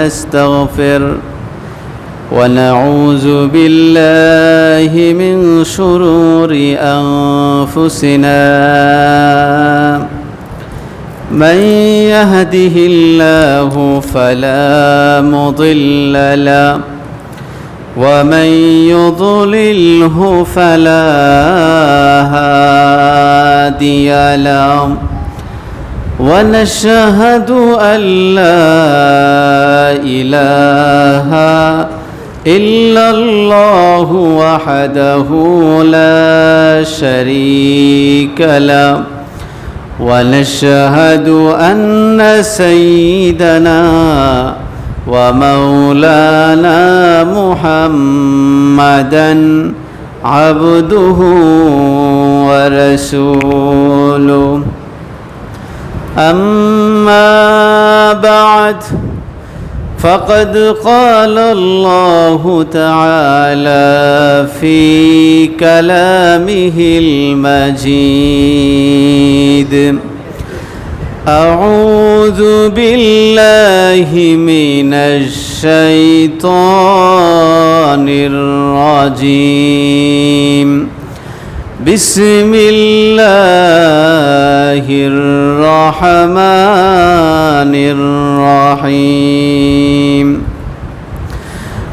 ونستغفر ونعوذ بالله من شرور أنفسنا من يهده الله فلا مضل له ومن يضلله فلا هادي له ونشهد أن لا إله إلا الله وحده لا شريك له ونشهد أن سيدنا ومولانا محمدا عبده ورسوله أما بعد فقد قال الله تعالى في كلامه المجيد أعوذ بالله من الشيطان الرجيم بسم الله الرحمن الرحيم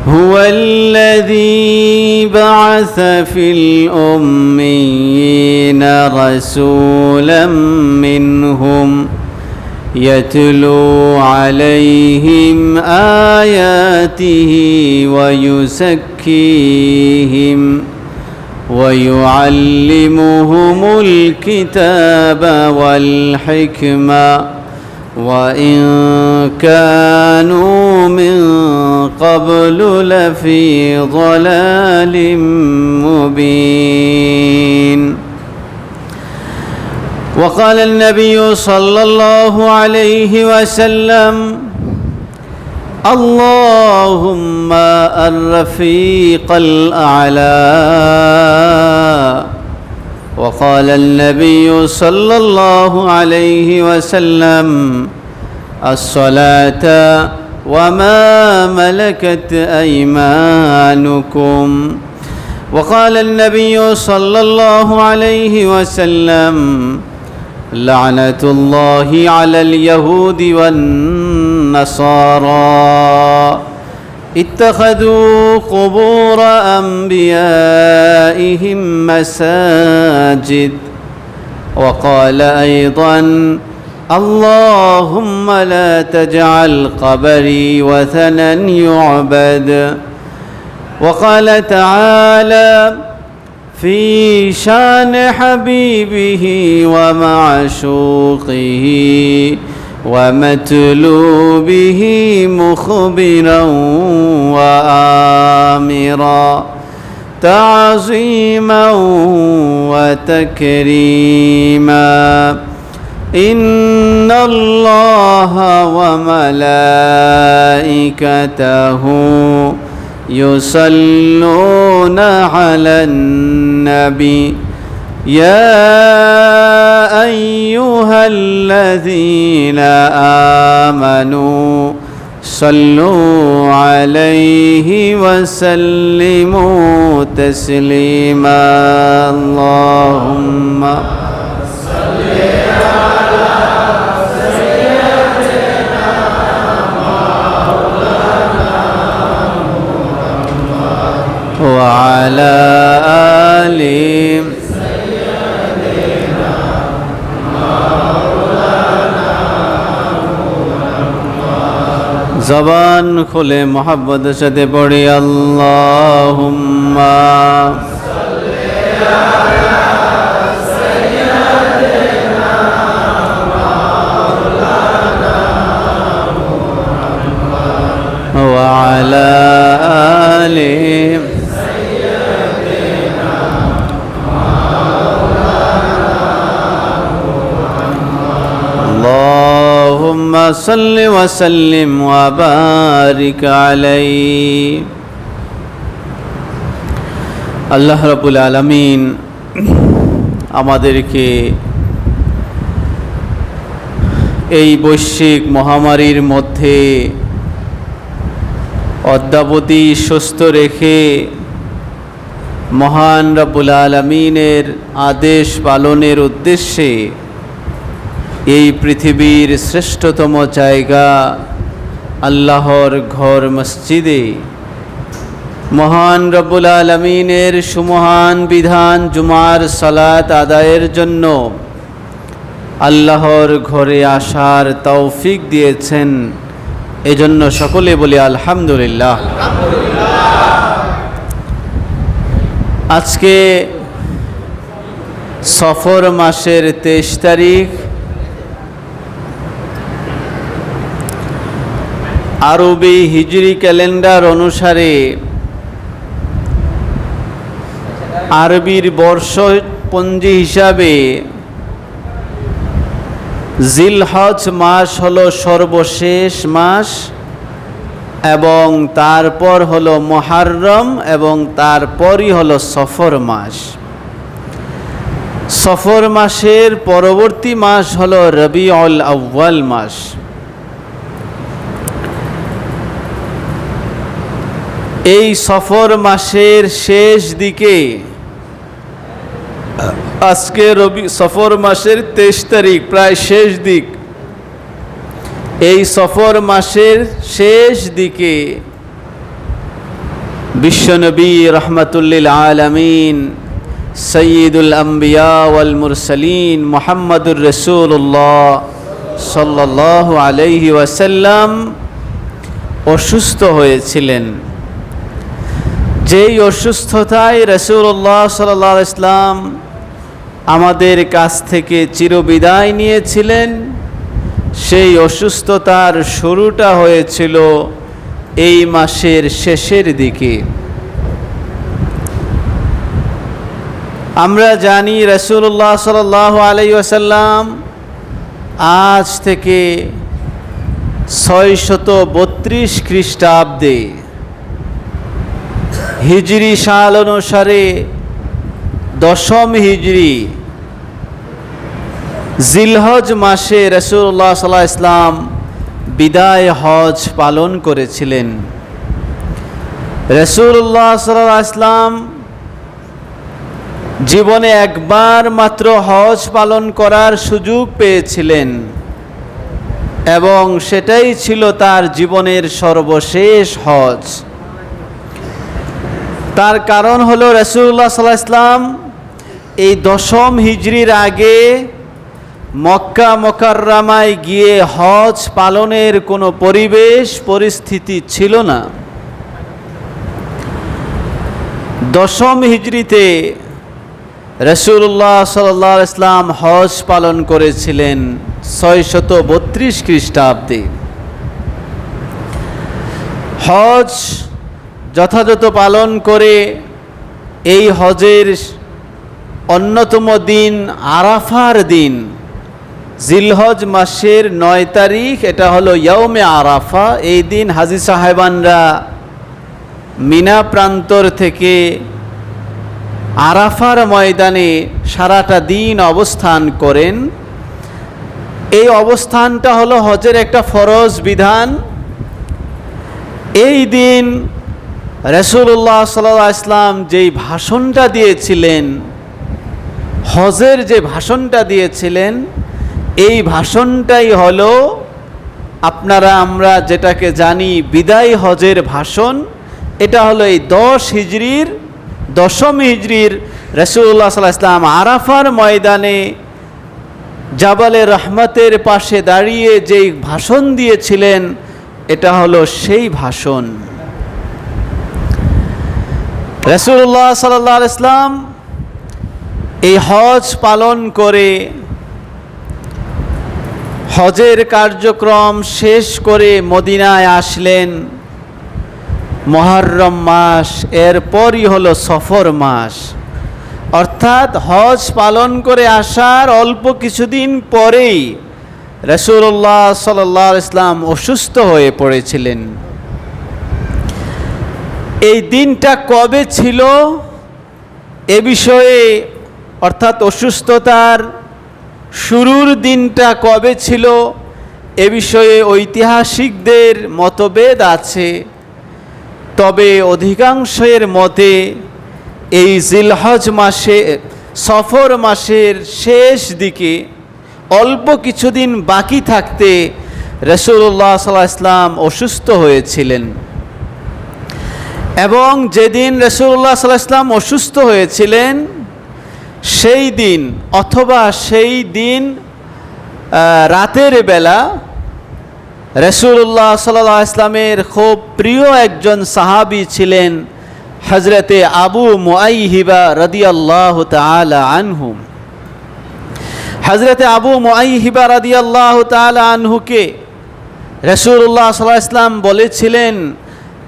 هو الذي بعث في الأميين رسولا منهم يتلو عليهم آياته ويزكيهم ويعلمهم الكتاب والحكمة وإن كانوا من قبل لفي ضلال مبين وقال النبي صلى الله عليه وسلم اللهم الرفيق الأعلى وقال النبي صلى الله عليه وسلم الصلاة وما ملكت أيمانكم وقال النبي صلى الله عليه وسلم لعنة الله على اليهود والنصارى اتخذوا قبور أنبيائهم مساجد وقال أيضا اللهم لا تجعل قبري وثنا يعبد وقال تعالى في شان حبيبه ومعشوقه ومتلوبه مخبرا وآمرا تعظيما وتكريما إن الله وملائكته يصلون على النبي يا أيها الذين آمنوا صلوا عليه وسلموا تسليما اللهم صل على سيدنا مولانا محمد وعلى آله ज़बान खुले मोहब्बत से पढ़ी अल्लाहुम्मा सल्ली अला सय्यिदना मौलाना मुहम्मद व अला आलि सय्यिदना मौलाना मुहम्मद अल्लाहुम्मा सल्लि व सल्लिम व बारिक अलैहि। আল্লাহ রাব্বুল আলামিন আমাদেরকে এই বৈশ্বিক মহামারীর মধ্যে অদ্যাবধি সুস্থ রেখে মহান রব্বুল আলামিনের আদেশ পালনের উদ্দেশ্যে এই পৃথিবীর শ্রেষ্ঠতম জায়গা আল্লাহর ঘর মসজিদে মহান রব্বুল আলামিনের সুমহান বিধান জুমার সালাত আদায়ের জন্য আল্লাহর ঘরে আসার তৌফিক দিয়েছেন। এজন্য সকলে বলি আলহামদুলিল্লাহ। আজকে সফর মাসের 23 তারিখ, আরবি হিজরি ক্যালেন্ডার অনুসারে আরবির বর্ষপঞ্জি হিসাবে জিলহজ মাস হলো সর্বশেষ মাস এবং তারপর হলো মুহররম এবং তারপরই হলো সফর মাস। সফর মাসের পরবর্তী মাস হলো রবিউল আউয়াল মাস। এই সফর মাসের শেষ দিকে আজকে সফর মাসের 23 তারিখ, প্রায় শেষ দিক। এই সফর মাসের শেষ দিকে বিশ্বনবী রহমাতুল্লিল আলামিন সৈয়দুল আম্বিয়া ওয়াল মুরসালিন মুহাম্মদুর রাসূলুল্লাহ সাল্লাল্লাহু আলাইহি ওয়াসাল্লাম অসুস্থ হয়েছিলেন। যেই অসুস্থতায় রাসূলুল্লাহ সাল্লাল্লাহু আলাইহি ওয়াসাল্লাম আমাদের কাছ থেকে চিরবিদায় নিয়েছিলেন, সেই অসুস্থতার শুরুটা হয়েছিল এই মাসের শেষের দিকে। আমরা জানি রাসূলুল্লাহ সাল্লাল্লাহু আলাইহি ওয়াসাল্লাম আজ থেকে 632 খ্রিস্টাব্দে হিজরি সাল অনুসারে 10ম হিজরি জিলহজ মাসে রাসূলুল্লাহ সাল্লাল্লাহু আলাইহি ওয়াসাল্লাম বিদায় হজ পালন করেছিলেন। রাসূলুল্লাহ সাল্লাল্লাহু আলাইহি ওয়াসাল্লাম জীবনে একবার মাত্র হজ পালন করার সুযোগ পেয়েছিলেন এবং সেটাই ছিল তার জীবনের সর্বশেষ হজ। তার কারণ হলো রাসূলুল্লাহ সাল্লাল্লাহু আলাইহি ওয়াসাল্লাম এই 10ম হিজরির আগে মক্কা মুকাররমায় গিয়ে হজ পালনের কোনো পরিস্থিতি ছিল না। 10ম হিজরিতে রাসূলুল্লাহ সাল্লাল্লাহু আলাইহি ওয়াসাল্লাম হজ পালন করেছিলেন 632 খ্রিস্টাব্দে। হজ যথাযথ পালন করে এই হজের অন্যতম দিন আরাফার দিন, জিলহজ মাসের 9 তারিখ, এটা হলো ইয়াউমে আরাফা। এই দিন হাজী সাহেবানরা মিনা প্রান্তর থেকে আরাফার ময়দানে সারাটা দিন অবস্থান করেন। এই অবস্থানটা হলো হজের একটা ফরজ বিধান। এই দিন রাসূলুল্লাহ সাল্লাল্লাহু আলাইহি ওয়াসাল্লাম যেই ভাষণটা দিয়েছিলেন, হজের যে ভাষণটা দিয়েছিলেন, এই ভাষণটাই হলো আমরা যেটাকে জানি বিদায় হজের ভাষণ। এটা হলো এই 10ম হিজরির রাসূলুল্লাহ সাল্লাল্লাহু আলাইহি ওয়াসাল্লাম আরাফার ময়দানে জাবালে রহমতের পাশে দাঁড়িয়ে যেই ভাষণ দিয়েছিলেন, এটা হলো সেই ভাষণ। রাসূলুল্লাহ সাল্লাল্লাহু আলাইহি ওয়াসাল্লাম এই হজ পালন করে হজের কার্যক্রম শেষ করে মদিনায় আসলেন। মুহররম মাস, এরপরই হলো সফর মাস। অর্থাৎ হজ পালন করে আসার অল্প কিছুদিন পরেই রাসূলুল্লাহ সাল্লাল্লাহু আলাইহি ওয়াসাল্লাম অসুস্থ হয়ে পড়েছিলেন। এই দিনটা কবে ছিল এ বিষয়ে, অর্থাৎ অসুস্থতার শুরুর দিনটা কবে ছিল এ বিষয়ে ঐতিহাসিকদের মতভেদ আছে। তবে অধিকাংশের মতে এই জিলহজ মাসে, সফর মাসের শেষ দিকে অল্প কিছুদিন বাকি থাকতে রাসূলুল্লাহ সাল্লাল্লাহু আলাইহি ওয়াসাল্লাম অসুস্থ হয়েছিলেন। এবং যেদিন রাসূলুল্লাহ সাল্লাল্লাহু আলাইহি ওয়াসাল্লাম অসুস্থ হয়েছিলেন সেই দিন অথবা সেই দিন রাতের বেলা রাসূলুল্লাহ সাল্লাল্লাহু আলাইহি ওয়াসাল্লামের খুব প্রিয় একজন সাহাবী ছিলেন হযরতে আবু মুআইহিবা রাদিয়াল্লাহু তাআলা আনহু। হযরতে আবু মুআইহিবা রাদিয়াল্লাহু তাআলা আনহুকে রাসূলুল্লাহ সাল্লাল্লাহু আলাইহি ওয়াসাল্লাম বলেছিলেন,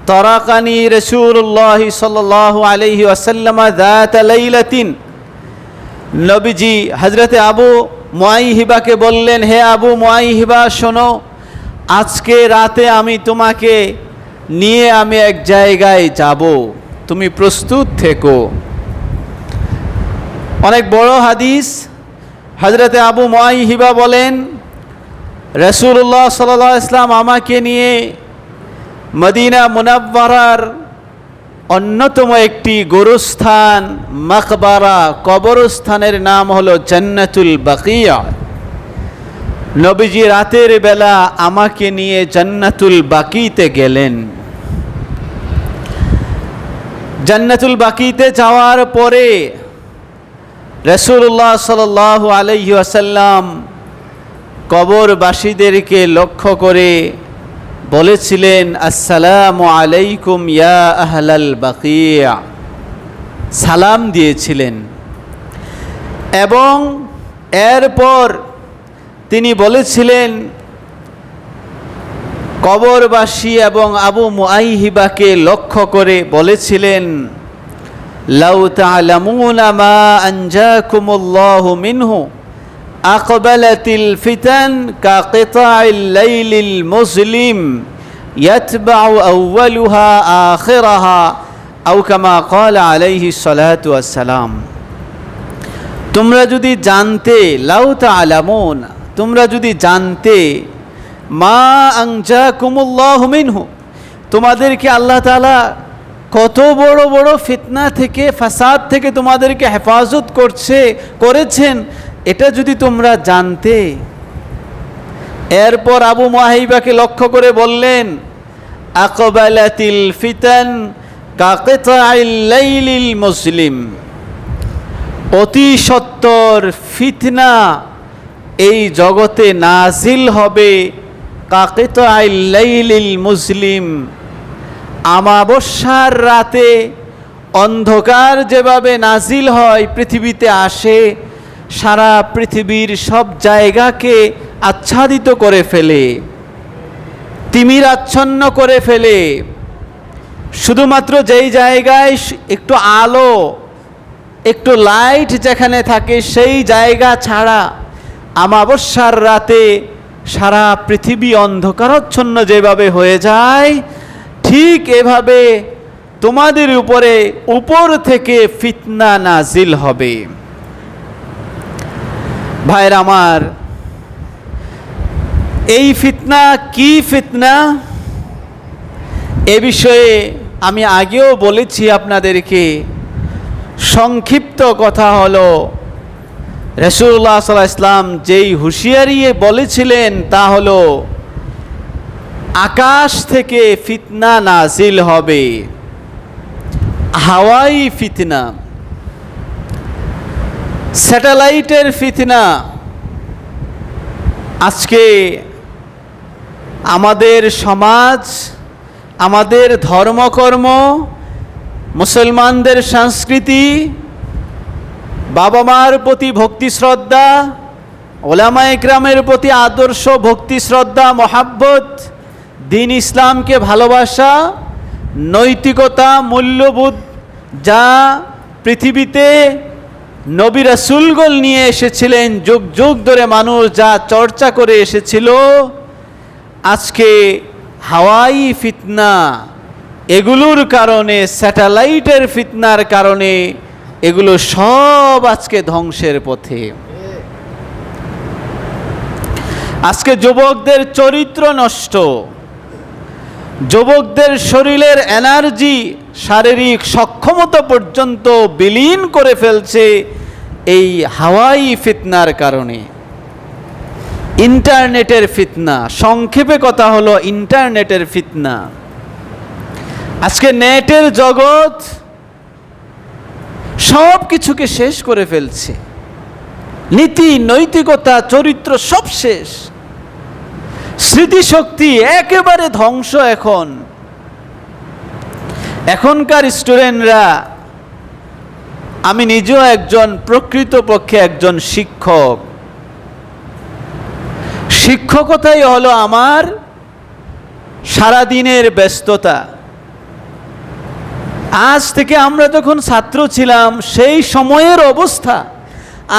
তারাকানি রাসূলুল্লাহ সাল্লাল্লাহু আলাইহি ওয়াসাল্লাম যাতা লাইলাতিন। নবীজি হযরতে আবু মুআইহিবাকে বললেন, হে আবু মুআইহিবা শোনো, আজকে রাতে আমি তোমাকে নিয়ে আমি এক জায়গায় যাব, তুমি প্রস্তুত থেকো। অনেক বড় হাদিস। হযরতে আবু মুআইহিবা বলেন, রাসূলুল্লাহ সাল্লাল্লাহু আলাইহি ওয়াসাল্লাম আমাকে নিয়ে মদিনা মুনাওয়ারার অন্যতম একটি গোরস্থান মাকবারা, কবরস্থানের নাম হলো জান্নাতুল বাকিয়া। নবীজি রাতের বেলা আমাকে নিয়ে জান্নাতুল বাকিতে গেলেন। জান্নাতুল বাকিতে যাওয়ার পরে রাসূলুল্লাহ সাল্লাল্লাহু আলাইহি ওয়াসাল্লাম কবরবাসীদেরকে লক্ষ্য করে বলেছিলেন, আসসালামু আলাইকুম ইয়া আহলাল বাকিয়া, সালাম দিয়েছিলেন। এবং এরপর তিনি বলেছিলেন, কবরবাসী এবং আবু মুআইহিবাকে লক্ষ্য করে বলেছিলেন, লাউ তা'লামুনা মা আনজাকুমুল্লাহু মিনহু আকবালাতিল ফিতান কাকিতাইল লাইলিল মুসলিম ইয়াতবাউ আউয়ালুহা আখিরাহা আও কামা ক্বালা আলাইহিস সালাতু ওয়াস সালাম। তোমরা যদি জানতে, লাউ তা'লামুন, তোমরা যদি জানতে, মা আনজাকুমুল্লাহু মিনহু, তোমাদেরকে আল্লাহ তাআলা কত বড় বড় ফিতনা থেকে, ফাসাদ থেকে তোমাদেরকে হেফাজত করেছেন, এটা যদি তোমরা জানতে। এরপর আবু মুআইহিবাকে লক্ষ্য করে বললেন, আকবালাতিল ফিতান কাকিতাইল লাইলিল মুসলিম, অতি সত্বর ফিতনা এই জগতে নাজিল হবে, কাকিতাইল লাইলিল মুসলিম, আমাবস্যার রাতে অন্ধকার যেভাবে নাজিল হয়, পৃথিবীতে আসে, সারা পৃথিবীর সব জায়গাকে আচ্ছাদিত করে ফেলে, তিমির আচ্ছন্ন করে ফেলে। শুধুমাত্র যেই জায়গায় একটু আলো, একটু লাইট যেখানে থাকে সেই জায়গা ছাড়া আমাবস্যার রাতে সারা পৃথিবী অন্ধকারাচ্ছন্ন যেভাবে হয়ে যায়, ঠিক এভাবে তোমাদের উপরে উপর থেকে ফিতনা নাজিল হবে। ভাইরা আমার, এই ফিতনা কি ফিতনা, এ বিষয়ে আমি আগেও বলেছি আপনাদেরকে। সংক্ষিপ্ত কথা হলো, রাসূলুল্লাহ সাল্লাল্লাহু আলাইহি ওয়াসাল্লাম যেই হুঁশিয়ারি বলেছিলেন তা হলো, আকাশ থেকে ফিতনা নাজিল হবে, হাওয়াই ফিতনা, স্যাটেলাইটের ফিতনা। আজকে আমাদের সমাজ, আমাদের ধর্মকর্ম, মুসলমানদের সংস্কৃতি, বাবা মার প্রতি ভক্তি শ্রদ্ধা, ওলামা ইকরামের প্রতি আদর্শ ভক্তি শ্রদ্ধা মহাব্বত, দ্বীন ইসলামকে ভালোবাসা, নৈতিকতা, মূল্যবোধ যা পৃথিবীতে নবী রাসূলগণ নিয়ে এসেছিলেন, যুগ যুগ ধরে মানুষ যা চর্চা করে এসেছিল, আজকে হাওয়াই ফিতনা, এগুলোর কারণে, স্যাটেলাইটের ফিতনার কারণে এগুলো সব আজকে ধ্বংসের পথে। আজকে যুবকদের চরিত্র নষ্ট, যুবকদের শরীরের এনার্জি, শারীরিক সক্ষমতা পর্যন্ত বিলীন করে ফেলছে এই হাওয়াই ফিতনার কারণে। ইন্টারনেটের ফিতনা, সংক্ষেপে কথা হলো ইন্টারনেটের ফিতনা। আজকে নেটের জগৎ সব কিছুকে শেষ করে ফেলছে, নীতি নৈতিকতা চরিত্র সব শেষ, স্মৃতিশক্তি একেবারে ধ্বংস। এখনকার স্টুডেন্টরা, আমি নিজেও একজন প্রকৃতপক্ষে একজন শিক্ষক, শিক্ষকতাই হলো আমার সারাদিনের ব্যস্ততা। আজ থেকে আমরা যখন ছাত্র ছিলাম সেই সময়ের অবস্থা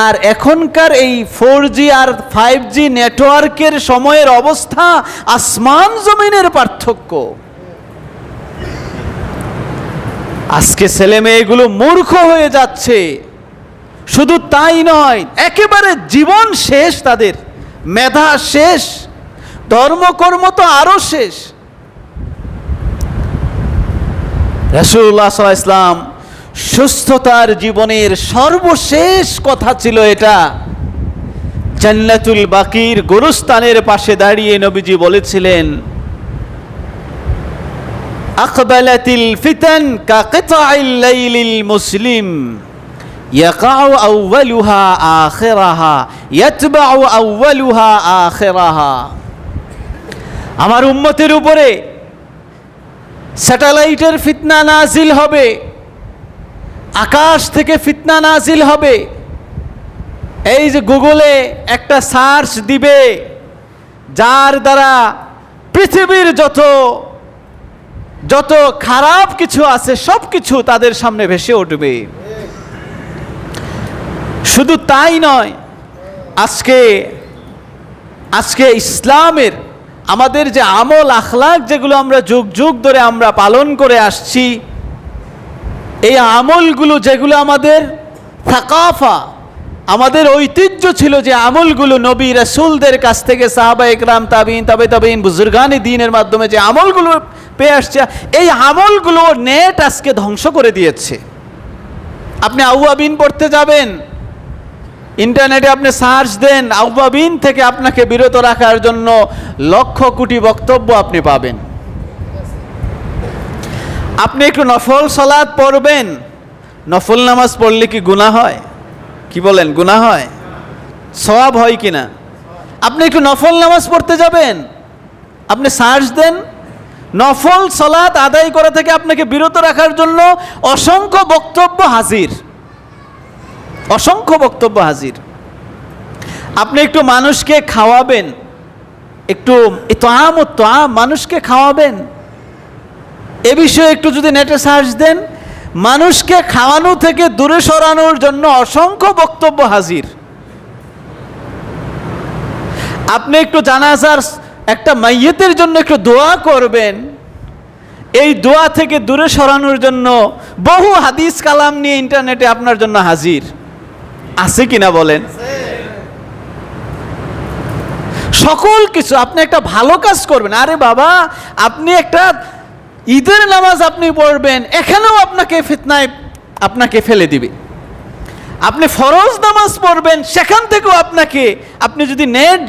আর এখনকার এই 4G আর 5G নেটওয়ার্কের সময়ের অবস্থা আসমান জমিনের পার্থক্য। আজকে ছেলে মেয়েগুলো মূর্খ হয়ে যাচ্ছে, শুধু তাই নয়, একেবারে জীবন শেষ, তাদের মেধা শেষ, ধর্মকর্ম তো আরো শেষ। রাসূলুল্লাহ সাল্লাল্লাহু আলাইহি ওয়াসাল্লাম সুস্থতার জীবনের সর্বশেষ কথা ছিল এটা। জান্নাতুল বাকির গোরস্থানের পাশে দাঁড়িয়ে নবীজি বলেছিলেন, আকবালাতিল ফিতান কাকিতাইল লাইলিল মুসলিম ইয়াকাউ আউয়ালুহা আখিরাহা ইয়াতবাউ আউয়ালুহা আখিরাহা। আমার উম্মতের উপরে স্যাটেলাইটের ফিতনা নাজিল হবে, আকাশ থেকে ফিতনা নাজিল হবে। এই যে গুগলে একটা সার্চ দিবে, যার দ্বারা পৃথিবীর যত খারাপ কিছু আছে সব কিছু তাদের সামনে ভেসে উঠবে। শুধু তাই নয়, আজকে ইসলামের আমাদের যে আমল আখলাক যেগুলো আমরা যুগ যুগ ধরে আমরা পালন করে আসছি, এই আমলগুলো যেগুলো আমাদের থাকাফা, আমাদের ঐতিহ্য ছিল, যে আমলগুলো নবী রাসূলদের কাছ থেকে সাহাবা ইকরাম তাবিঈন তাবে তাবিঈন বুজুর্গানে দ্বীনের মাধ্যমে যে আমলগুলো পেয়ে আসছে, এই আমলগুলো নেট আজকে ধ্বংস করে দিয়েছে। আপনি আউয়াবিন পড়তে যাবেন, ইন্টারনেটে আপনি সার্চ দেন, আউয়াবিন থেকে আপনাকে বিরত রাখার জন্য লক্ষ কোটি বক্তব্য আপনি পাবেন। আপনি একটু নফল সালাত পড়বেন, নফল নামাজ পড়লে কি গুনাহ হয়? কি বলেন, গুনাহ হয়? সওয়াব হয় কিনা? আপনি একটু নফল নামাজ পড়তে যাবেন, আপনি সার্চ দেন, নফল সালাত আদায় করা থেকে আপনাকে বিরত রাখার জন্য অসংখ্য বক্তব্য হাজির, অসংখ্য বক্তব্য হাজির। আপনি একটু মানুষকে খাওয়াবেন, একটু মানুষকে খাওয়াবেন, এ বিষয়ে একটু যদি নেটে সার্চ দেন, মানুষকে খাওয়ানো থেকে দূরে সরানোর জন্য অসংখ্য বক্তব্য হাজির। আপনি একটু জানাজার একটা মাইয়িতের জন্য একটু দোয়া করবেন, এই দোয়া থেকে দূরে সরানোর জন্য বহু হাদিস কালাম নিয়ে ইন্টারনেটে আপনার জন্য হাজির আছে কিনা বলেন? সকল কিছু। আপনি একটা ভালো কাজ করবেন, আরে বাবা আপনি একটা ঈদের নামাজ আপনি পড়বেন, এখানেও আপনাকে ফিতনায় আপনাকে ফেলে দিবে। আপনি ফরজ নামাজ পড়বেন, সেখান থেকেও আপনি যদি নেট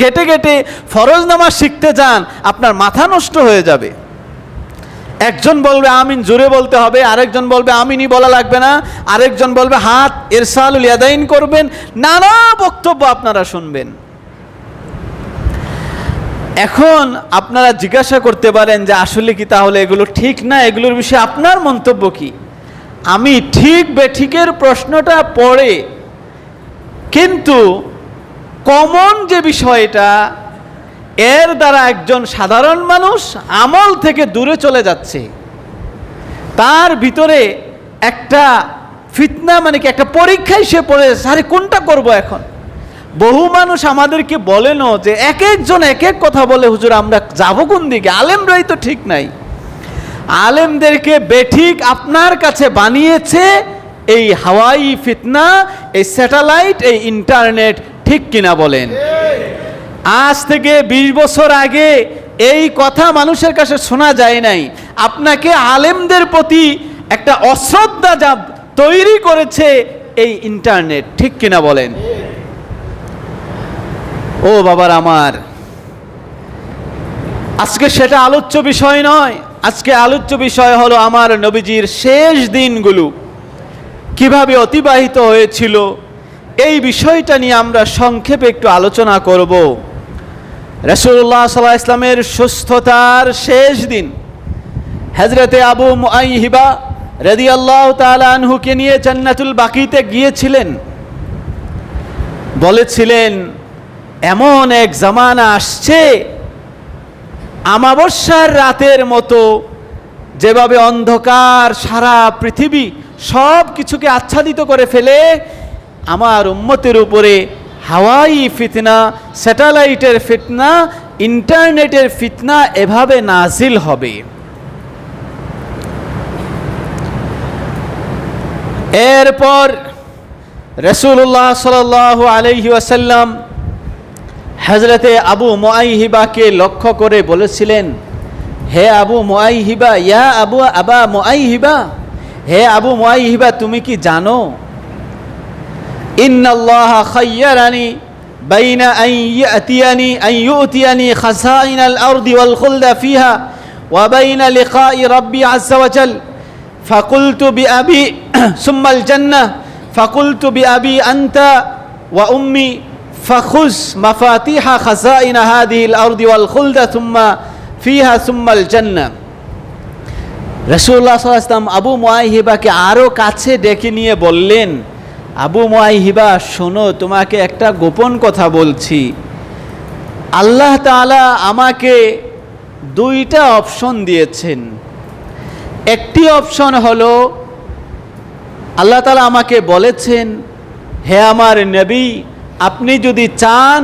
ঘেটে ঘেটে ফরজ নামাজ শিখতে যান, আপনার মাথা নষ্ট হয়ে যাবে। একজন বলবে আমিন জোরে বলতে হবে, আরেকজন বলবে আমিনই বলা লাগবে না, আরেকজন বলবে হাত ইরসালুল ইয়াদাইন করবেন, নানা বক্তব্য আপনারা শুনবেন। এখন আপনারা জিজ্ঞাসা করতে পারেন যে আসলে কি তাহলে এগুলো ঠিক না, এগুলোর বিষয়ে আপনার মন্তব্য কি? আমি ঠিক বেঠিকের প্রশ্নটা পড়ে, কিন্তু কমন যে বিষয়টা, এর দ্বারা একজন সাধারণ মানুষ আমল থেকে দূরে চলে যাচ্ছে, তার ভিতরে একটা ফিতনা, মানে কি একটা পরীক্ষায় সে পড়ে, আরে কোনটা করব এখন। বহু মানুষ আমাদেরকে বলেনও যে এক একজন এক এক কথা বলে, হুজুর আমরা যাবো কোন দিকে, আলেমরাই তো ঠিক নাই। আলেমদেরকে বেঠিক আপনার কাছে বানিয়েছে এই হাওয়াই ফিতনা, এই স্যাটেলাইট, এই ইন্টারনেট, ঠিক কিনা বলেন? আজ থেকে 20 বছর আগে এই কথা মানুষের কাছে শোনা যায় নাই। আপনাকে আলেমদের প্রতি একটা অশ্রদ্ধা যা তৈরি করেছে এই ইন্টারনেট, ঠিক কিনা বলেন? ও বাবার আমার, আজকে সেটা আলোচ্য বিষয় নয়। আজকে আলোচ্য বিষয় হলো আমার নবীজির শেষ দিনগুলো কিভাবে অতিবাহিত হয়েছিল, এই বিষয়টা নিয়ে আমরা সংক্ষেপে একটু আলোচনা করব। রাসূলুল্লাহ সাল্লাল্লাহু আলাইহি ওয়াসাল্লামের সুস্থতার শেষ দিন হযরতে আবু মুআইহিবা রাদিয়াল্লাহু তাআলা আনহুকে নিয়ে জান্নাতুল বাকিতে গিয়েছিলেন। বলেছিলেন, এমন এক জামানা আসছে আমাবস্যার রাতের মতো, যেভাবে অন্ধকার সারা পৃথিবী সব কিছুকে আচ্ছাদিত করে ফেলে, আমার উম্মতের উপরে হাওয়াই ফিতনা, স্যাটেলাইটের ফিতনা, ইন্টারনেটের ফিতনা এভাবে নাজিল হবে। এরপর রাসূলুল্লাহ সাল্লাল্লাহু আলাইহি ওয়াসাল্লাম হযরতে আবু মুআইহিবাকে লক্ষ্য করে বলেছিলেন, হে আবু মুআইহিবা, ইয়া আবা মুআইহিবা, হে আবু মুআইহিবা, তুমি কি জানো ইন্নাল্লাহা খায়্যারানি বাইনা আন ইউতিয়ানি খাযাইনাল আরদি ওয়াল খুলদা ফিহা ওয়া বাইনা লিকাই রাব্বি আযজা ওয়া জাল ফাকুলতু বিআবি সুম্মাল জান্নাহ ফাকুলতু বিআবি আনতা ওয়া উম্মি ফাখুজ মাফাতিহা খাযাইনা হাযিহিল আরদি ওয়াল খুলদা সুম্মা ফিহা সুম্মাল জান্নাহ। রাসূলুল্লাহ সাল্লাল্লাহু আলাইহি ওয়াসাল্লাম আবু মুআইহিবাকে আরো কাছে ডেকে নিয়ে বললেন, আবু মুআইহিবা, শোনো, তোমাকে একটা গোপন কথা বলছি। আল্লাহ তাআলা আমাকে দুইটা অপশন দিয়েছেন। একটি অপশন হলো, আল্লাহ তাআলা আমাকে বলেছেন, হে আমার নবী, আপনি যদি চান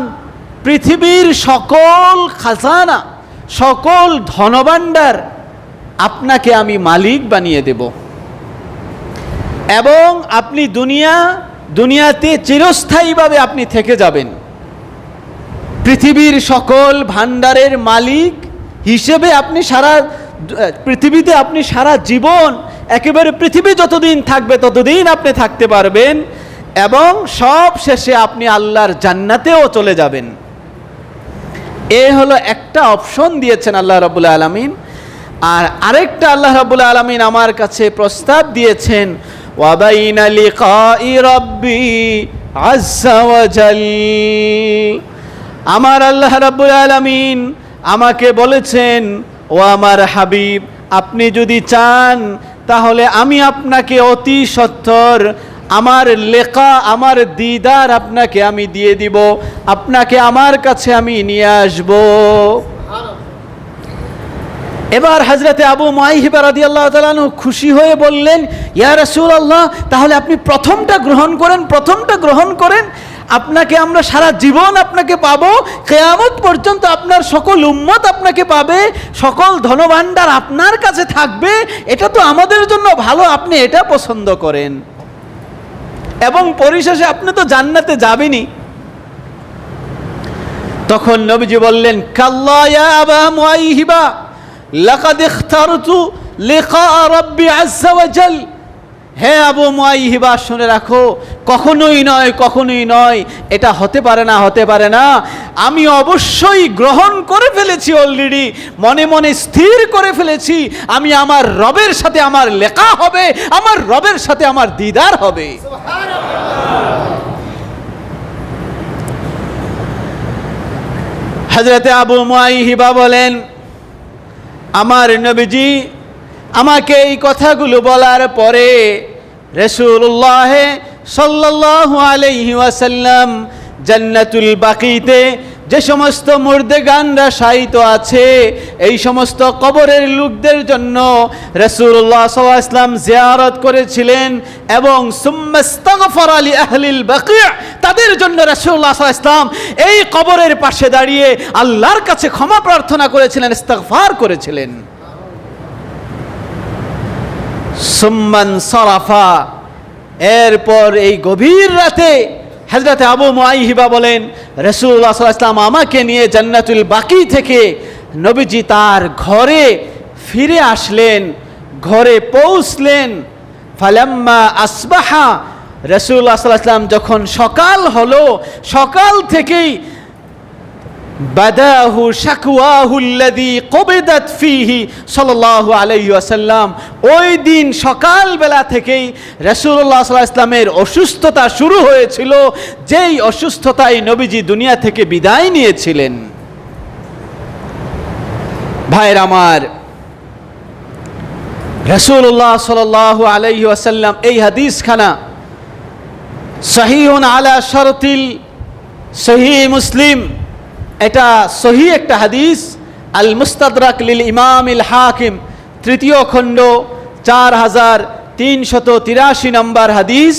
পৃথিবীর সকল খাজানা, সকল ধনভাণ্ডার আপনাকে আমি মালিক বানিয়ে দেব এবং আপনি দুনিয়াতে চিরস্থায়ীভাবে আপনি থেকে যাবেন। পৃথিবীর সকল ভাণ্ডারের মালিক হিসেবে আপনি পৃথিবীতে আপনি সারা জীবন, একেবারে পৃথিবী যতদিন থাকবে ততদিন আপনি থাকতে পারবেন এবং সব শেষে আপনি আল্লাহর জান্নাতেও চলে যাবেন। এ হলো একটা অপশন দিয়েছেন আল্লাহ রাব্বুল আলামিন। আর আরেকটা আল্লাহ রাব্বুল আলামিন আমার কাছে প্রস্তাব দিয়েছেন, ওয়া বাইনা লিকাই রাব্বি আযজা ওয়া জাল। আমার আল্লাহ রাব্বুল আলামিন আমাকে বলেছেন, ও আমার হাবিব, আপনি যদি চান তাহলে আমি আপনাকে অতি সত্বর আমার লেখা, আমার দিদার আপনাকে আমি দিয়ে দিব, আপনাকে আমার কাছে আমি নিয়ে আসব। এবার হযরতে আবু মুআইহিবা রাদিয়াল্লাহু তাআলা আনহু খুশি হয়ে বললেন, ইয়া রাসূলুল্লাহ, তাহলে আপনি প্রথমটা গ্রহণ করেন। আপনাকে আমরা সারা জীবন আপনাকে পাবো, কিয়ামত পর্যন্ত আপনার সকল উম্মত আপনাকে পাবে, সকল ধনভাণ্ডার আপনার কাছে থাকবে। এটা তো আমাদের জন্য ভালো, আপনি এটা পছন্দ করেন এবং পরিশেষে আপনি তো জান্নাতে যাবেনই। তখন নবীজি বললেন, কাল্লা ইয়া আবা মুআইহিবা, লাকাদ ইখতারতু লিকা রাব্বি আযজা ওয়া জাল। হে আবু মুআইহিবা, শুনে রাখো, কখনোই নয়, এটা হতে পারে না। আমি অবশ্যই গ্রহণ করে ফেলেছি, অলরেডি মনে মনে স্থির করে ফেলেছি, আমি আমার রবের সাথে আমার লেখা হবে, আমার রবের সাথে আমার দিদার হবে। হযরতে আবু মুআইহিবা বলেন, আমার নবীজি আমাকে এই কথাগুলো বলার পরে রাসূলুল্লাহ সাল্লাল্লাহু আলাইহি ওয়াসাল্লাম জান্নাতুল বাকিতে যে সমস্ত মুর্দেগানরা শায়িত আছে, এই সমস্ত কবরের লোকদের জন্য রাসূলুল্লাহ সাল্লাল্লাহু আলাইহি ওয়াসাল্লাম জিয়ারত করেছিলেন এবং সুম্মাস্তাগফারা লি আহলিল বাকি', তাদের জন্য রাসূলুল্লাহ সাল্লাল্লাহু আলাইহি ওয়াসাল্লাম এই কবরের পাশে দাঁড়িয়ে আল্লাহর কাছে ক্ষমা প্রার্থনা করেছিলেন, ইস্তিগফার করেছিলেন। সুম্মান সারাফা, এরপর এই গভীর রাতে হযরতে আবু মুআইহিবা বলেন, রাসূলুল্লাহ সাল্লাল্লাহু আলাইহি ওয়াসাল্লাম আমাকে নিয়ে জান্নাতুল বাকি থেকে নবীজি তার ঘরে ফিরে আসলেন, ঘরে পৌঁছলেন। ফালাম্মা আসবাহা, রাসূলুল্লাহ সাল্লাল্লাহু আলাইহি ওয়াসাল্লাম যখন সকাল হলো, সকাল থেকেই বাদাহু শাকওয়াহু আল্লাযী কুবিদাত ফীহি সাল্লাল্লাহু আলাইহি ওয়াসাল্লাম, ওই দিন সকালবেলা থেকেই রাসূলুল্লাহ সাল্লাল্লাহু আলাইহি ওয়াসাল্লামের অসুস্থতা শুরু হয়েছিল, যেই অসুস্থতায় নবীজি দুনিয়া থেকে বিদায় নিয়েছিলেন। ভাইরা আমার, রাসূলুল্লাহ সাল্লাল্লাহু আলাইহি ওয়াসাল্লাম এই হাদিসখানা সহিহুন আলা শারতিল সহিহ মুসলিম, এটা সহিহ একটা হাদিস। আল মুস্তাদরাক লিল ইমাম আল হাকিম, তৃতীয় খণ্ড 4383 নম্বর হাদিস।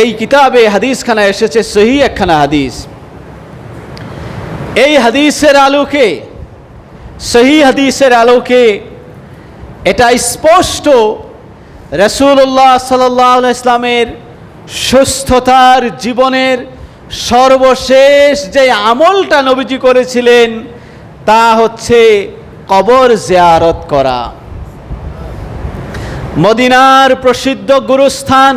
এই কিতাবে হাদিসখানা এসেছে, সহিহ একখানা হাদিস। এই হাদিসের আলোকে, সহিহ হাদিসের আলোকে এটা স্পষ্ট রাসূলুল্লাহ সাল্লাল্লাহু আলাইহি ওয়াসাল্লামের সুস্থতার জীবনের সর্বশেষ যে আমলটা নবীজি করেছিলেন তা হচ্ছে কবর জিয়ারত করা। মদিনার প্রসিদ্ধ গুরুস্থান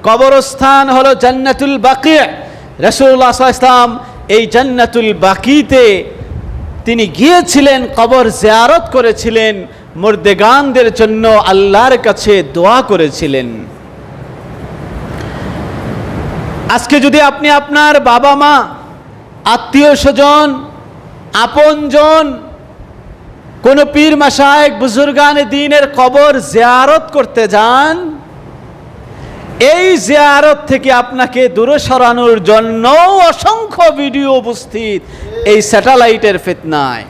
কবরস্থান হলো জান্নাতুল বাকি। রাসূলুল্লাহ সাল্লাল্লাহু আলাইহি ওয়াসাল্লাম এই জান্নাতুল বাকিতে তিনি গিয়েছিলেন, কবর জিয়ারত করেছিলেন, মুর্দেগানদের জন্য আল্লাহর কাছে দোয়া করেছিলেন। আজকে যদি আপনি আপনার বাবা মা, আত্মীয় স্বজন, আপনজন, কোন পীর মাশায়েখ, বুজুর্গানে দ্বীনের কবর জিয়ারত করতে যান, এই জিয়ারত থেকে আপনাকে দূরে সরানোর জন্য অসংখ্য ভিডিও উপস্থিত এই স্যাটেলাইটের ফিতনায়।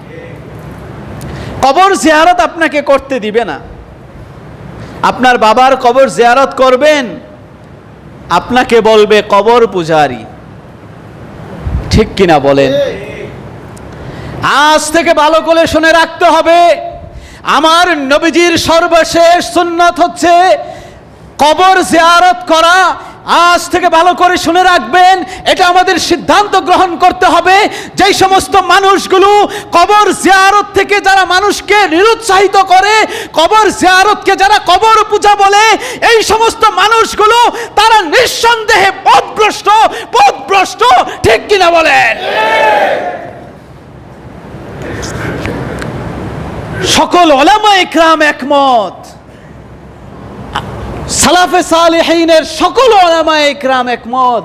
কবর জিয়ারত আপনাকে করতে দিবে না। আপনার বাবার কবর জিয়ারত করবেন, আপনাকে বলবে কবর পূজারী। ঠিক কিনা বলেন? আজ থেকে ভালো করে শুনে রাখতে হবে, আমার নবীজির সর্বশেষ সুন্নাত হচ্ছে কবর জিয়ারত করা। আজ থেকে ভালো করে শুনে রাখবেন, এটা আমাদের সিদ্ধান্ত গ্রহণ করতে হবে। যেই সমস্ত মানুষগুলো কবর জিয়ারত থেকে যারা মানুষকে নিরুৎসাহিত করে, কবর জিয়ারতকে যারা কবর পূজা বলে, এই সমস্ত মানুষগুলো তারা নিঃসন্দেহে পথভ্রষ্ট, পথভ্রষ্ট। ঠিক কিনা বলেন? সকল উলামা ইকরাম একমত, সালাফে সালেহিনের সকল উলামা ইকরাম একমত,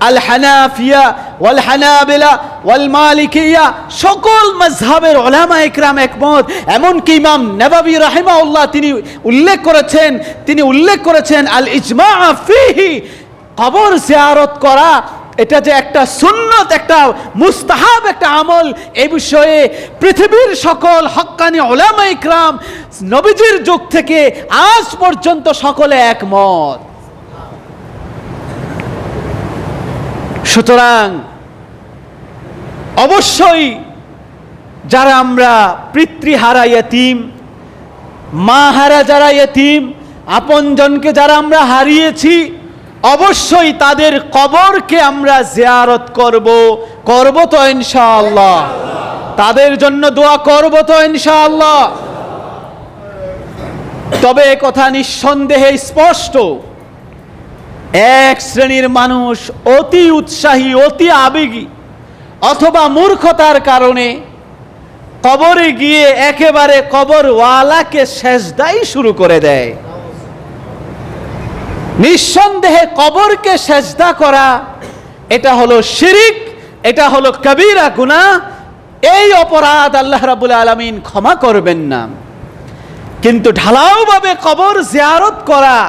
আল হানাফিয়া ওয়াল হানাবিলা ওয়াল মালিকিয়া, সকল মাযহাবের উলামা ইকরাম একমত। এমনকি ইমাম নববী রাহিমাহুল্লাহ তিনি উল্লেখ করেছেন আল ইজমা ফিহি, কবর জিয়ারত করা এটা যে একটা সুন্নত, একটা মুস্তাহাব, একটা আমল, এই বিষয়ে পৃথিবীর সকল হক্কানি উলামা ইকরাম নবীজির যুগ থেকে আজ পর্যন্ত সকলে একমত। সুতরাং অবশ্যই যারা আমরা পিতৃহারা ইয়তীম, মা হারা যারা ইয়তীম, আপনজনকে যারা আমরা হারিয়েছি, অবশ্যই তাদের কবরকে আমরা জিয়ারত করব তো ইনশাআল্লাহ। তাদের জন্য দোয়া করব তো ইনশাআল্লাহ। তবে কথা নিঃসন্দেহে স্পষ্ট, এক শ্রেণীর মানুষ অতি উৎসাহী, অতি আবেগী অথবা মূর্খতার কারণে কবরে গিয়ে একেবারে কবরওয়ালাকে সেজদাই শুরু করে দেয়। নিঃসন্দেহে কবরকে সেজদা করা এটা হলো শিরিক, এটা হলো কবিরা গুনাহ। এই অপরাধ আল্লাহ রাব্বুল আলামিন ক্ষমা করবেন না। কিন্তু ঢালাওভাবে কবর জিয়ারত করা,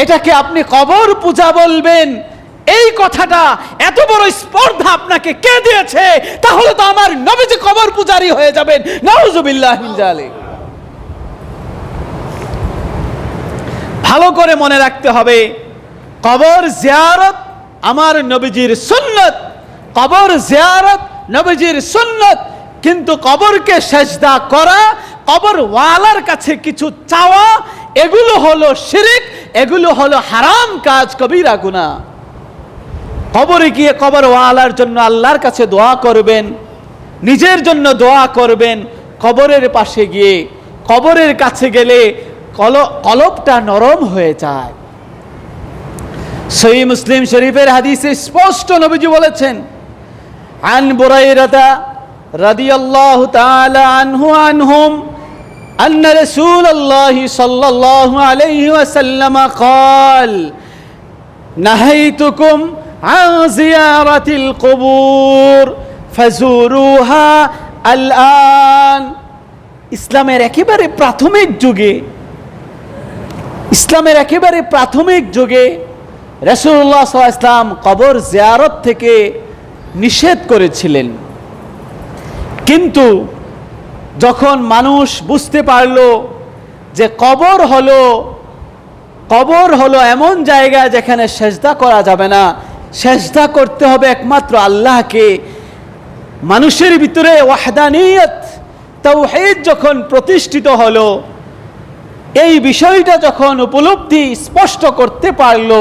এটাকে আপনি কবর পূজা বলবেন, এই কথাটা এত বড় স্পর্ধা আপনাকে কে দিয়েছে? তাহলে তো আমার নবীজি কবর পূজারী হয়ে যাবেন। নাউজুবিল্লাহ মিন যালিক। ভালো করে মনে রাখতে হবে, কবর জিয়ারত আমার নবীজির সুন্নত, কবর জিয়ারত নবীজির সুন্নত। কিন্তু কবরকে সেজদা করা, কবর ওয়ালার কাছে কিছু চাওয়া, এগুলো হলো শিরিক, এগুলো হলো হারাম কাজ, কবিরা গুনাহ। কবরে গিয়ে কবর ওয়ালার জন্য আল্লাহর কাছে দোয়া করবেন, নিজের জন্য দোয়া করবেন, কবরের পাশে গিয়ে, কবরের কাছে গেলে কলবটা নরম হয়ে যায়। সহিহ মুসলিম শরীফের হাদিসে স্পষ্ট নবীজি বলেছেন, আন বুরাইরাতা রাদিয়াল্লাহু তাআলা আনহুম আন্না রাসূলুল্লাহি সাল্লাল্লাহু আলাইহি ওয়াসাল্লাম قال নাহাইতুকুম আন জিয়ারাতিল কুবুর ফাজুরুহা আল-আন। ইসলামের একেবারে প্রাথমিক যুগে রাসূলুল্লাহ সাল্লাল্লাহু আলাইহি ওয়াসাল্লাম কবর জিয়ারত থেকে নিষেধ করেছিলেন। কিন্তু যখন মানুষ বুঝতে পারল যে কবর হলো এমন জায়গা যেখানে সেজদা করা যাবে না, সেজদা করতে হবে একমাত্র আল্লাহকে, মানুষের ভিতরে ওয়াহদানিয়ত তাওহীদ যখন প্রতিষ্ঠিত হলো, এই বিষয়টা যখন উপলব্ধি স্পষ্ট করতে পারল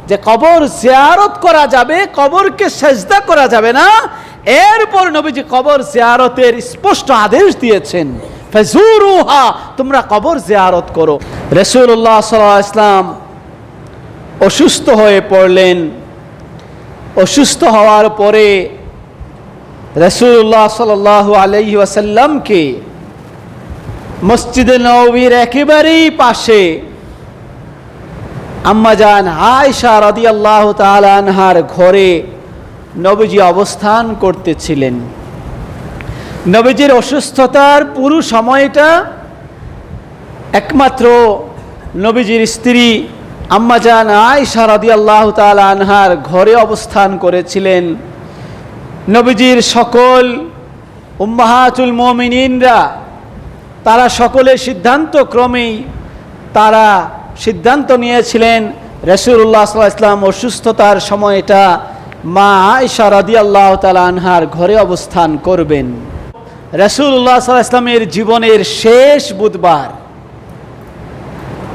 যে কবর জিয়ারত করা যাবে, কবরকে সেজদা করা যাবে না, এরপর নবীজি কবর জিয়ারতের স্পষ্ট আদেশ দিয়েছেন, ফাজুরুহা, তোমরা কবর জিয়ারত করো। রাসূলুল্লাহ সাল্লাল্লাহু আলাইহি ওয়াসাল্লাম অসুস্থ হয়ে পড়লেন। অসুস্থ হওয়ার পরে রাসূলুল্লাহ সাল্লাল্লাহু আলাইহি ওয়াসাল্লামকে মসজিদে নববীর একেবারেই পাশে আম্মাজান আয়েশা রাদিয়াল্লাহু তাআলা আনহার ঘরে নবীজি অবস্থান করতেছিলেন। নবীজির অসুস্থতার পুরো সময়টা একমাত্র নবীজির স্ত্রী আম্মাজান আয়েশা রাদিয়াল্লাহু তাআলা আনহার ঘরে অবস্থান করেছিলেন। নবীজির সকল উম্মাহাতুল মুমিনিনরা তারা সকলে সিদ্ধান্তক্রমেই তারা সিদ্ধান্ত নিয়েছিলেন রাসূলুল্লাহ সাল্লাল্লাহু আলাইহি ওয়াসাল্লাম অসুস্থতার সময়টা মা আয়েশা রাদিয়াল্লাহু তাআলা আনহার ঘরে অবস্থান করবেন। রাসূলুল্লাহ সাল্লাল্লাহু আলাইহি ওয়াসাল্লামের জীবনের শেষ বুধবার,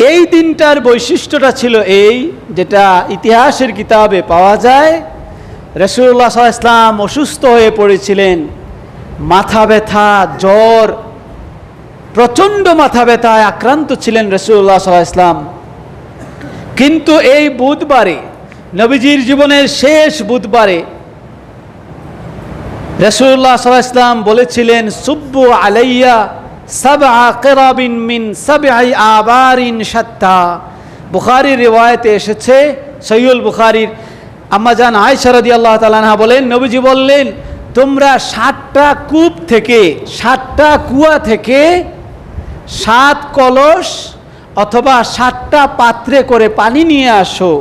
এই দিনটার বৈশিষ্ট্যটা ছিল এই, যেটা ইতিহাসের কিতাবে পাওয়া যায়। রাসূলুল্লাহ সাল্লাল্লাহু আলাইহি ওয়াসাল্লাম অসুস্থ হয়ে পড়েছিলেন, মাথা ব্যথা, জ্বর, প্রচণ্ড মাথা ব্যথায় আক্রান্ত ছিলেন রাসূলুল্লাহ সাল্লাল্লাহু আলাইহি ওয়াসাল্লাম। কিন্তু এই বুধবারে, নবীজির জীবনের শেষ বুধবারে, রাসূলুল্লাহ সাল্লাল্লাহু আলাইহি ওয়াসাল্লাম বলেছিলেন, সুব্বু আলাইয়া সাবআ কিরাবিন মিন সাবঈ আবারিন শাত্তা। বুখারীর রিওয়ায়াতে এসেছে, সহিহুল বুখারীর, আম্মাজান আয়েশা রাদিয়াল্লাহু তাআলা আনহা বলেন, নবীজি বললেন, তোমরা 7টা কূপ থেকে, 7টা কুয়া থেকে 7 কলস অথবা 7টা পাত্রে করে পানি নিয়ে আসো।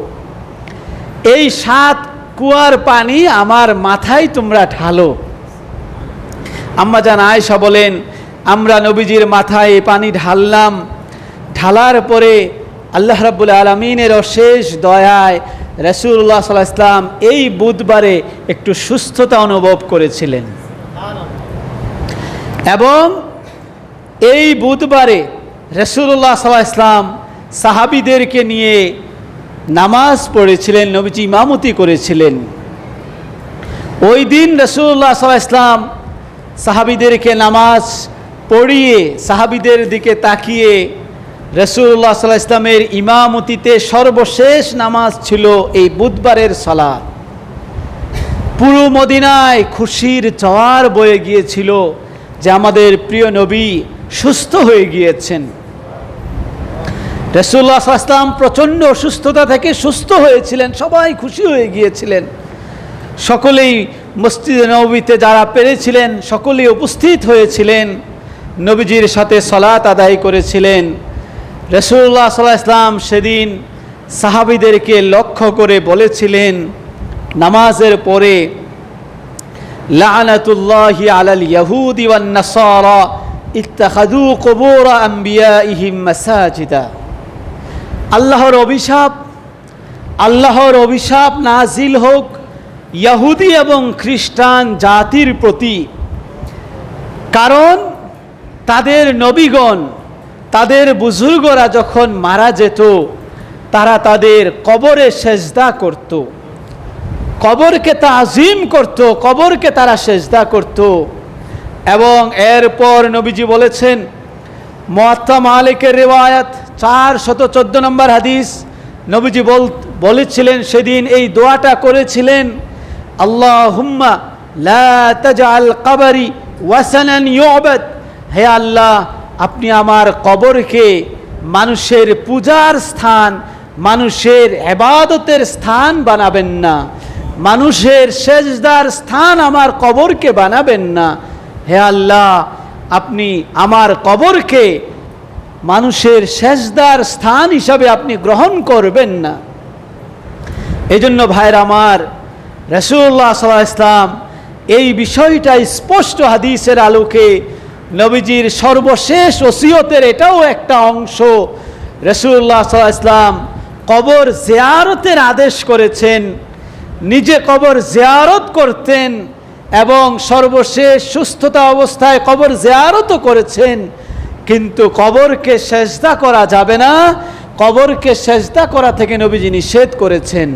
এই 7 কুয়ার পানি আমার মাথায় তোমরা ঢালো। আম্মাজান আয়েশা বলেন, আমরা নবীজির মাথায় এই পানি ঢাললাম। ঢালার পরে আল্লাহ রাব্বুল আলামিনের অশেষ দয়ায় রাসূলুল্লাহ সাল্লাল্লাহু আলাইহি ওয়াসাল্লাম এই বুধবারে একটু সুস্থতা অনুভব করেছিলেন। এবং এই বুধবারে রাসূলুল্লাহ সাল্লাল্লাহু আলাইহি ওয়াসাল্লাম সাহাবীদেরকে নিয়ে নামাজ পড়েছিলেন, নবীজি ইমামতি করেছিলেন। ওই দিন রাসূলুল্লাহ সাল্লাল্লাহু আলাইহি ওয়াসাল্লাম সাহাবীদেরকে নামাজ পড়িয়ে, সাহাবীদের দিকে তাকিয়ে, রাসূলুল্লাহ সাল্লাল্লাহু আলাইহি ওয়াসাল্লামের ইমামতিতে সর্বশেষ নামাজ ছিল এই বুধবারের সালাত। পুরো মদিনায় খুশির জোয়ার বয়ে গিয়েছিল যে আমাদের প্রিয় নবী সুস্থ হয়ে গিয়েছেন। রাসূলুল্লাহ সাল্লাল্লাহু আলাইহি ওয়াসাল্লাম প্রচণ্ড অসুস্থতা থেকে সুস্থ হয়েছিলেন, সবাই খুশি হয়ে গিয়েছিলেন। সকলেই মসজিদে নববীতে যারা পেরেছিলেন সকলেই উপস্থিত হয়েছিলেন, নবীজির সাথে সালাত আদায় করেছিলেন। রাসূলুল্লাহ সাল্লাল্লাহু আলাইহি ওয়াসাল্লাম সেদিন সাহাবীদেরকে লক্ষ্য করে বলেছিলেন নামাজের পরে, লা'নাতুল্লাহি আলাল ইয়াহুদি ওয়ান নাসারা ইত্তাখাযু কুবুর আম্বিয়াইহিম মাসাজিদা। আল্লাহর অভিশাপ নাজিল হোক ইহুদি এবং খ্রিস্টান জাতির প্রতি, কারণ তাদের নবীগণ, তাদের বুজুর্গরা যখন মারা যেত তারা তাদের কবরে সেজদা করত, কবরকে তাজিম করত, কবরকে তারা সেজদা করত। এবং এরপর নবীজি বলেছেন, মুয়াত্তা মালিকের রিওয়ায়াত 414 নম্বর হাদিস, নবীজি বলেছিলেন সেদিন এই দোয়াটা করেছিলেন, আল্লাহুম্মা লা তাজআল কবরি ওয়াসানান ইউবাদ, হে আল্লাহ আপনি আমার কবরকে মানুষের পূজার স্থান, মানুষের ইবাদতের স্থান বানাবেন না, মানুষের সেজদার স্থান আমার কবরকে বানাবেন না। হে আল্লাহ আপনি আমার কবরকে মানুষের সেজদার স্থান হিসাবে আপনি গ্রহণ করবেন না। এই জন্য ভাইরা আমার, রাসূলুল্লাহ সাল্লাল্লাহু আলাইহি ওয়াসাল্লাম এই বিষয়টা স্পষ্ট হাদিসের আলোকে নবীজির সর্বশেষ ওসিয়তের এটাও একটা অংশ। রাসূলুল্লাহ সাল্লাল্লাহু আলাইহি ওয়াসাল্লাম কবর জিয়ারতের আদেশ করেছেন, নিজে কবর জিয়ারত করতেন এবং সর্বশেষ সুস্থতা অবস্থায় কবর জিয়ারতও করেছেন। কিন্তু কবরকে সেজদা করা যাবে না, কবরকে সেজদা করা থেকে নবীজি নিষেধ করেছেন।